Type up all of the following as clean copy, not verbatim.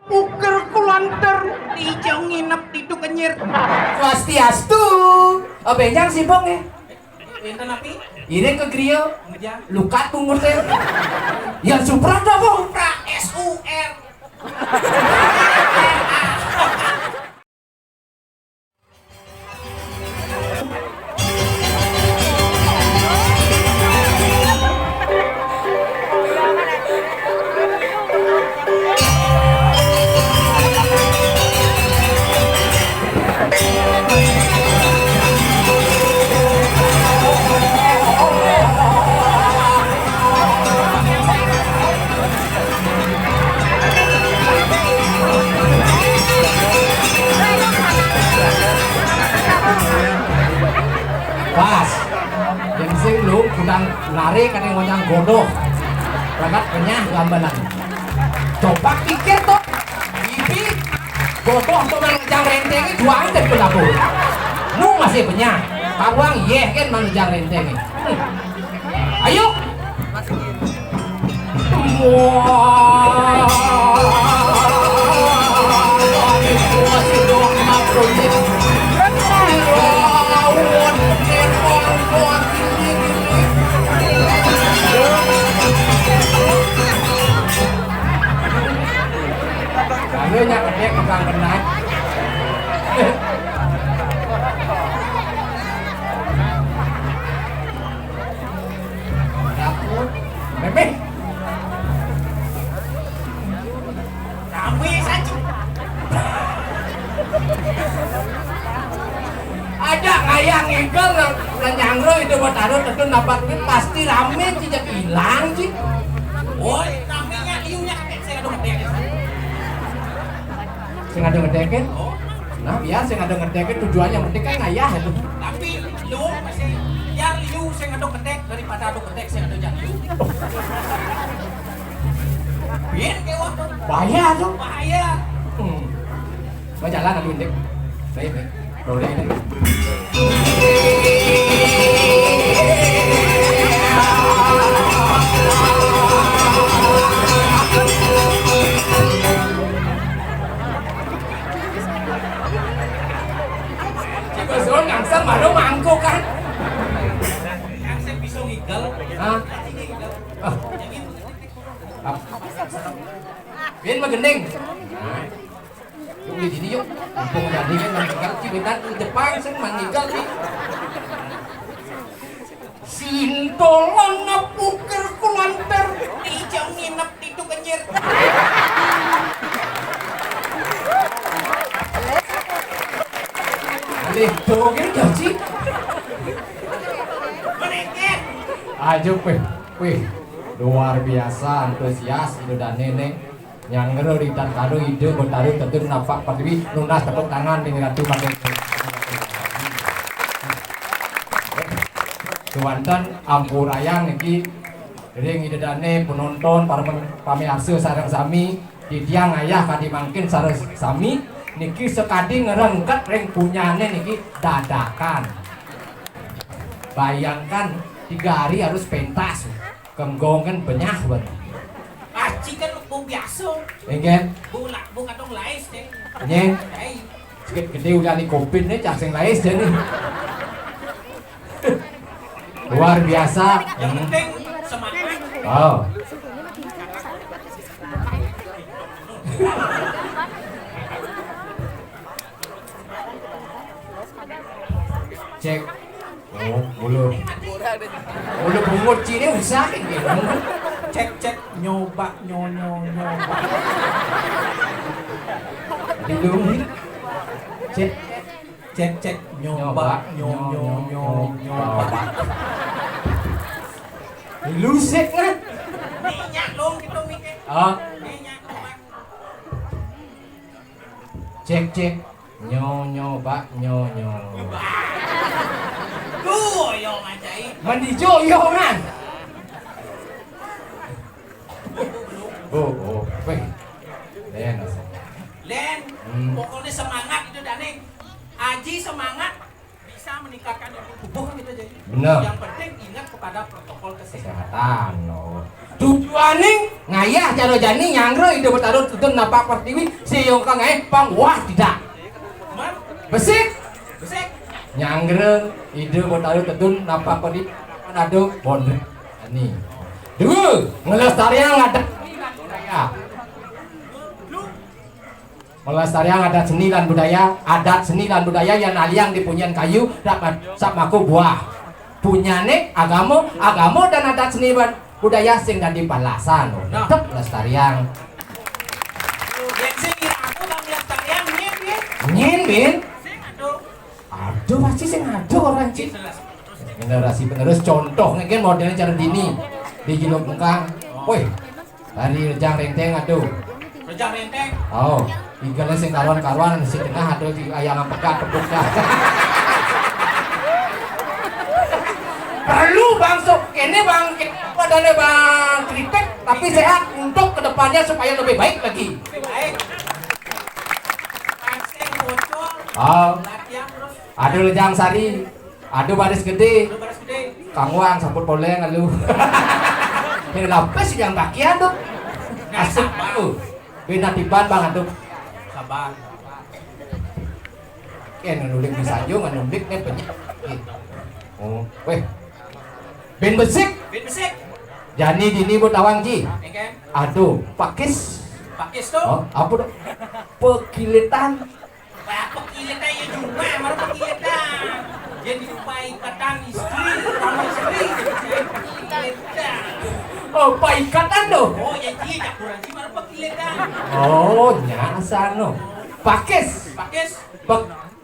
Uker kulanter dijauh nginep itu kenyir. Swastiastu. Oh benjang sibuk ya. Enten api? Ini ke griyo. Ngejang. Luka tunggu teh. Yang supra dah bang. Supra SUR. Pas. Yang sing lu kudang lari kadang ngonyang godoh. Lagat kenyah gambalan. Coba pikir tuh. Ibi godoh tuh mangjang rentengi juang dan pelaku. Nu masih penyah. Kawang yeh kan mangjang rentengi. Ayo. Kayaknya kedek tukang kenal. Dapur, bebe. Rame saja. Ada kayak ngegel nyangro itu buat taruh tentu dapat duit pasti rame tidak hilang sih. Woi, ramenya iunya kakek saya ada ngedek. Sing ada ngedeket. Nah biasa sing ada ngedeket tujuannya penting kan ngayah itu. Tapi lu masih ya liu saya ngaduk ngedek daripada aduk ngedek saya ngaduk liu. Biar kewah tuh. Bahaya tuh. Bahaya. Mau jalan nanti indek. Baik baik. Boleh ini. Terus ngangsar baru mangkuk kan? Yang saya bisa ngigel. Hah? Biar mah gendeng. Yuk di sini yuk. Mumpung jadi kan mangkal cibitan di depan sen mangkal nih. Sintolan napuker kulanter Dijauh nginep itu kenyir. Alih dongeng gaji. Meneket. Ayo weh, luar biasa antusias itu dan nenek yang ngero dan kado ide bertaruh tentu nampak padwi lunas tepuk tangan dengan ratu pakai Tuantan ampurayang niki ring ide dane penonton para pamiarsa sareng sami di tiang ayah kadi mangkin sareng sami niki sekadi ngerengket ring punyane niki dadakan. Bayangkan 3 hari harus pentas kenggong kan benyah buat Aci kan lu biasa. enggak Bunga dong lais deh. nyeng Hei, sedikit gede udah nih kopi nih cak sing lais jadi luar biasa. yang penting semangat. Oh cek oh bulu bungut cini usah gitu Cek nyoba nyoba. dilung cek Cek nyoba nyoba. lusik kan Minyak dong gitu mikir. oh Minyak nyoba. cek nyoba Duh, yo ngajai. mandi joyongan oh weh len Len, pokoknya semangat itu Dane. Aji semangat bisa meningkatkan tubuh gitu jadi. Bener. Yang penting ingat kepada protokol kesehatan. Kesehatan. No. Tujuannya ngayah jaro jani nyangre ide bertaruh tutun napak pertiwi siyong kang pang wah tidak. Man, Besik besek. nyangre ide bertaruh tutun napak pertiwi ada bonre. Ini. Dua ngelestarian ada budaya. Melestarian adat seni dan budaya yang aliang dipunyian kayu dapat samaku buah. Punyane agama dan adat seni dan budaya sing dadi palasan. Tetep lestarian. Yang sing kira aku bang lestarian nyen. Nyin bin. Sing aduh. Aduh pasti sing aduh orang cik. Jelas. Generasi penerus contoh ngeken modelnya cara dini di Ginok Mungkang. Woi. Dari Rejang Renteng aduh. Rejang Renteng. Oh, igalnya sing karuan sing tengah aduh di ayam pekat tepuknya. Perlu bang sok ini bang padahal bang kritik tapi sehat untuk kedepannya supaya lebih baik lagi. Baik. Pangseng bocor. Oh, Latihan terus. aduh Rejang Sari, aduh baris gede. Udah baris gede. Kang Wang sabut boleng alu. Ini lapis yang bagian tuh. Asik tuh. Bina tiban bang aduh. Sabar. Ken nulik bisa jo nulik nih penyakit. Oh, weh. Ben besik. Bin besek. Jani dini buat awang ji. Engken. Aduh, pakis. Pakis tuh. Oh, apa tuh? Pekilitan. Kayak pekilitan ya juga, baru pekilitan. Jadi supaya ikatan istri, kamu istri. Pekilitan. Oh, paikatan tuh. Oh ya ji, tak kurang ji baru pekilitan. Oh, nyasa no. Pakis. Pakis.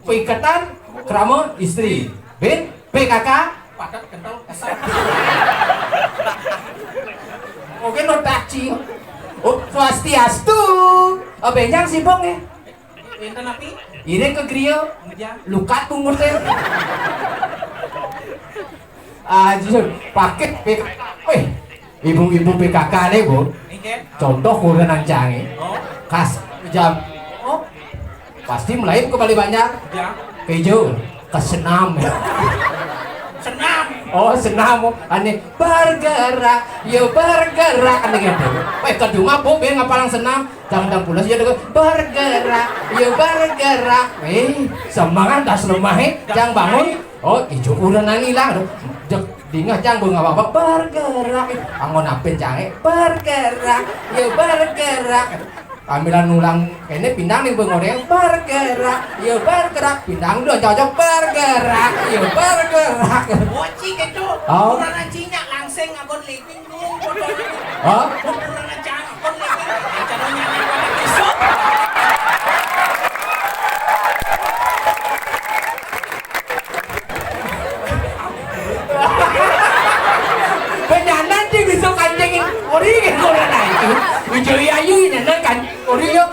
Peikatan kerama istri. Ben PKK. Padat kental kesal. Oke no taci. Oh, swastiastu. Oh, benjang sibuk nih. Enten api. Ire ke griyo. Ngejar. Lukat pungut teh. Ajun, paket PKK. Weh, ibu-ibu PKK nih, Bu. Engken. Contoh kurang nancangi. Oh. Kas jam. Oh. Pasti melayu kembali banyak. Ya. Kejo ke senam. Senam. Oh, senam. Ane bergerak, yo bergerak ane gitu. Weh, kedua Bu, ben ngapalang senam. Jam pulas ya bergerak, yo bergerak. Semangat das lemah jang bangun. Oh, ijo udah nani lah. Jek dingah jang bu ngapa bergerak. Angon apin jange bergerak, yo bergerak. Kamilan nulang kene pindang nih bengoreng bergerak, yo bergerak. Pindang dua cocok bergerak, yo bergerak. Moci gitu. Oh. Kurang ancinya langsing agon living nung foto. Oh, Kurang ancang agon living. Caranya pada besok. penyanan sih bisa kancingin ori kan kalau nah itu. Ujo ayu nyanan kan ori yo.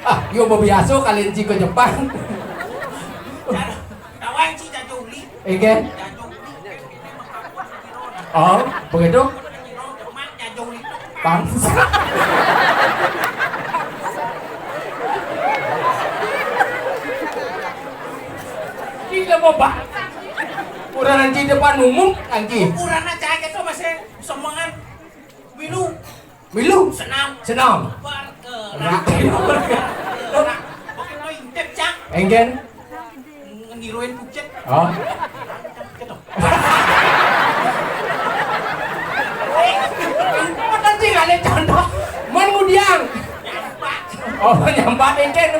Ah, yo biasa kalian ci ke Jepang. Kawan ci jajuli. Ege. Jajuli. Oh, begitu. Mak jajuli. Bangsa. Gila mau bah. Kurang nanti depan umum nanti. Ukuran aja gitu masih semangat. Milu. Milu. Senam. Senam. Bergerak. Oke lo intip cak. Enggen. Ngiruin pucet. Oh. Gitu. Nanti ada contoh. Man mudiang. Nyampak. Oh, nyampak enggen.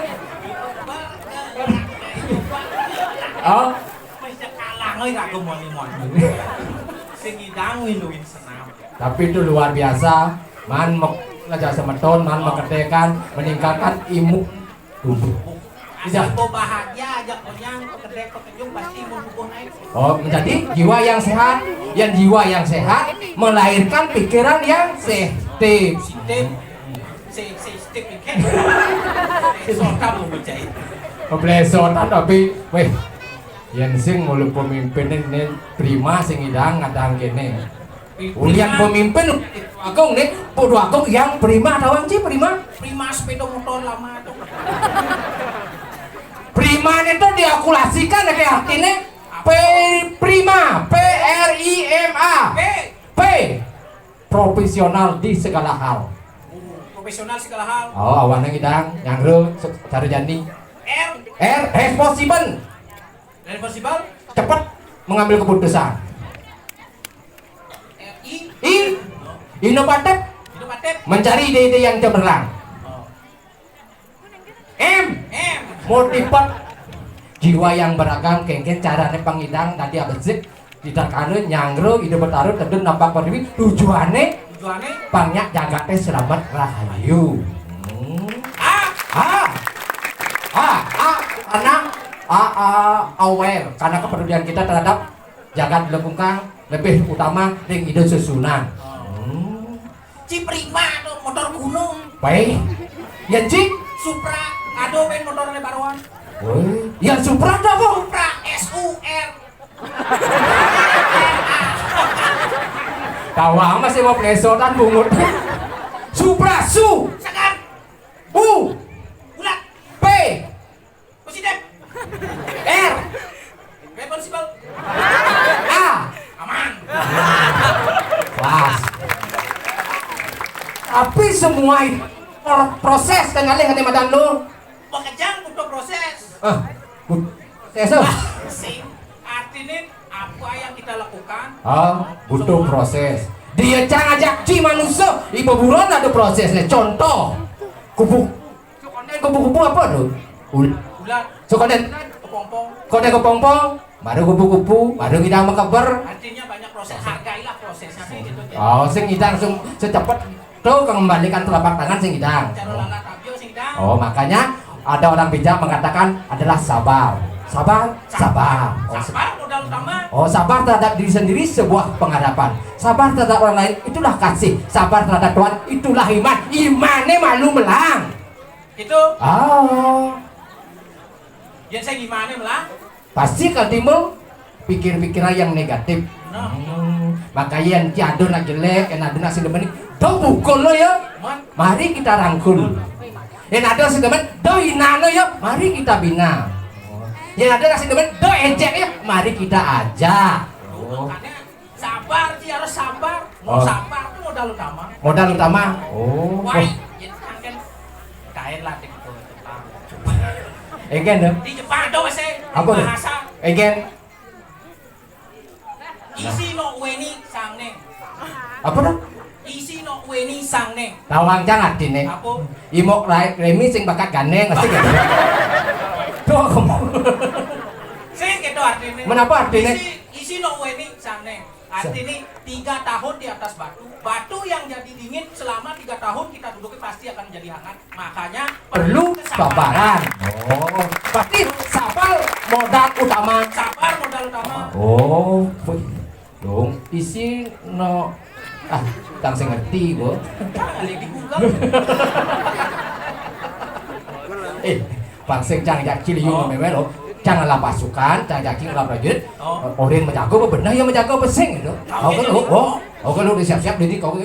Oh. Masih kalah ngai gak gemon-gemon. Sing idang winuin senam. Tapi itu luar biasa. Man ngajak semeton, man mengerdekan, meningkatkan imun tubuh. Asal kau bahagia aja konyang pekedek pekejung pasti mau tubuh naik. Oh, menjadi jiwa yang sehat, yang jiwa yang sehat melahirkan pikiran yang sehat. Sistem sistem ikan. Soka mau berjahit. Keblesotan tapi, weh, yang sing mulu pemimpin ini prima sing idang ngadang kene. Ulian pemimpin agung nih, podo agung yang prima tawang sih prima. Prima sepeda motor lama tuh. Prima itu diakulasikan kayak artinya Prima, PRIMA. P. P. Profesional di segala hal. Profesional segala hal. Oh, awannya ngidang, nyangru, cari jani. R. R. Responsible. Responsible. Cepat mengambil keputusan. I. I. Inovatif. Inovatif. Mencari ide-ide yang cemerlang. Oh. M. M. Motivat. Jiwa yang beragam, kengken caranya pangidang tadi abesik. Tidak kanu nyangru, ide bertaruh, tedun nampak perdiwi. Tujuannya banyak jagatnya selamat rahayu. Karena aware, karena kepedulian kita terhadap jagat lengkung lebih utama dengan ide susunan. Ciprima tuh motor gunung. Baik, ya Cik. Supra, aduh main motornya baruan. Ya Supra tuh apa? Supra, SUR. Tawa masih mau plesotan bungut. Supra, Su. Sekan. U. Ulat. P. Presiden. R. Responsible. A. Aman. Kelas. Tapi semua itu proses dengan yang madan lu. Pekerjaan butuh proses. Proses. Sing. Artinya apa yang kita lakukan? Butuh proses. Dia jangan ajak ci manusia. Ibu buron ada prosesnya. Contoh, kupu-kupu apa tuh? Ulat. Sokoden Kepompong. kode kepompong, baru kupu-kupu, baru kita makabar. Artinya banyak proses. Hargailah prosesnya sih gitu. Sing kita langsung secepat tuh kembalikan telapak tangan sing kita. Cara lala tabio sing dang. Makanya ada orang bijak mengatakan adalah sabar. Sabar. Sabar modal utama. Sabar terhadap diri sendiri sebuah pengharapan. Sabar terhadap orang lain itulah kasih. Sabar terhadap Tuhan itulah iman. Imannya malu melang. Itu. Yang saya gimana melang? Pasti kan timbul pikir-pikiran yang negatif. Makanya yang ciado nak jelek, yang ada nak sedemen, do pukul lo ya. Mari kita rangkul. Yang ada sedemen, do hina lo ya. Mari kita bina. Yang ada nasi demen, do ejek ya, mari kita ajak. Makanya sabar sih, harus sabar. Mau sabar itu modal utama. Modal utama. Wah, ya kan kain lah di Jepang. Egen dong. Di Jepang dong saya. Apa tuh? Bahasa. Egen. Isi no weni sangne. Apa tuh? Isi no weni sangne. Tawang jangan dine. Apa? Imok remi sing bakat gandeng pasti kan. Tuh kamu. Sing gitu artinya. Menapa artinya? Isi no weni sangne. Artinya 3 tahun di atas batu. Batu yang jadi dingin selama 3 tahun kita duduki pasti akan jadi hangat. Makanya perlu kesabaran. Pasti sabar modal utama. Sabar modal utama. Dong isi no tak saya ngerti gua. Kali di Google. Pangseng jangan jaki liung memelo. Janganlah pasukan, jangan jaki ngelap prajurit. Orang menjaga benar yang menjaga pesing itu. Kau kan lu, kau kan lu udah siap-siap jadi kau.